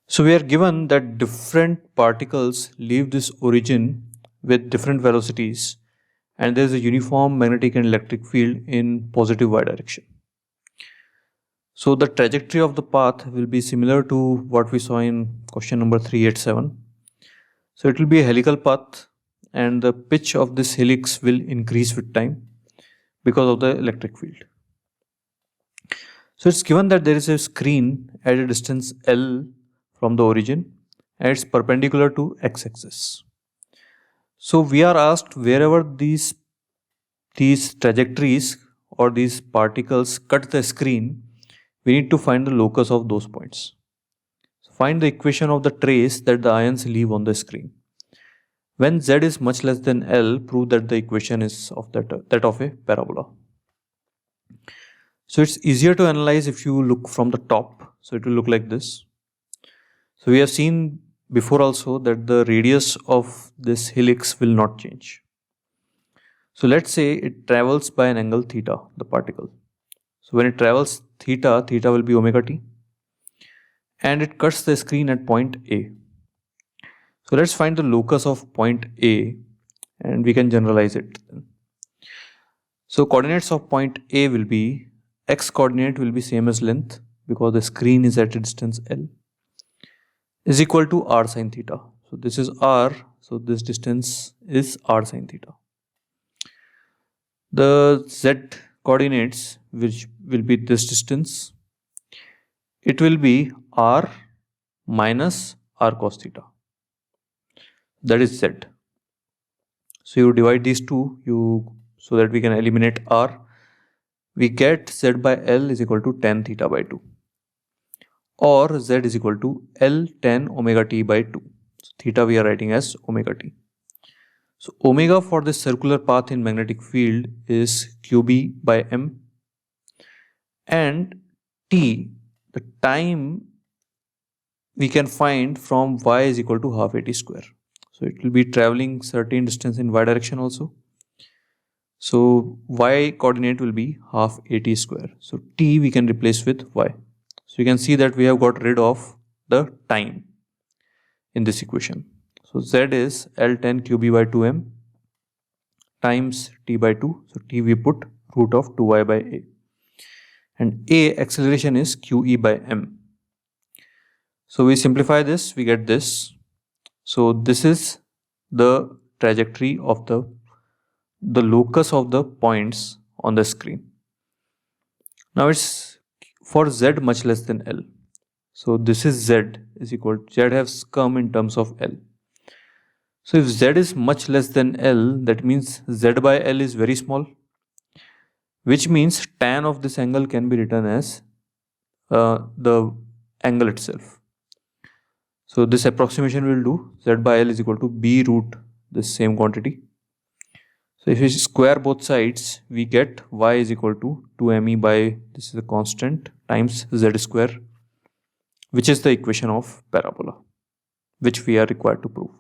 So we are given that different particles leave this origin with different velocities, and there is a uniform magnetic and electric field in positive y direction. So the trajectory of the path will be similar to what we saw in question number 387. So it will be a helical path, and the pitch of this helix will increase with time because of the electric field. So it's given that there is a screen at a distance L from the origin and it's perpendicular to x-axis. So we are asked wherever these trajectories or these particles cut the screen, we need to find the locus of those points. So find the equation of the trace that the ions leave on the screen. When z is much less than L, prove that the equation is of that of a parabola. So it's easier to analyze if you look from the top. So it will look like this. So we have seen before also that the radius of this helix will not change. So let's say it travels by an angle theta, the particle. So when it travels theta, theta will be omega t. And it cuts the screen at point A. So let's find the locus of point A and we can generalize it. So coordinates of point A will be, x coordinate will be same as length because the screen is at a distance L, is equal to r sine theta. So this is r, so this distance is r sine theta. The z coordinates, which will be this distance, it will be r minus r cos theta. That is z. So you divide these two, so that we can eliminate r. We get z by L is equal to tan theta by 2, or z is equal to L tan omega t by 2. So theta we are writing as omega t. So omega for this circular path in magnetic field is qb by m, and t, the time we can find from y is equal to half at square. So it will be traveling certain distance in y direction also. So y coordinate will be half at square. So t we can replace with y. So you can see that we have got rid of the time in this equation. So z is L tan qb by 2m times t by 2. So t we put root of 2y by a. And a acceleration is qe by m. So we simplify this, we get this. So this is the trajectory of the locus of the points on the screen. Now it's for z much less than L. So this is z is equal to, z has come in terms of L. So if z is much less than L, that means z by L is very small, which means tan of this angle can be written as the angle itself. So this approximation will do, z by L is equal to b root this same quantity. So if we square both sides, we get y is equal to 2me by, this is a constant, times z square, which is the equation of parabola, which we are required to prove.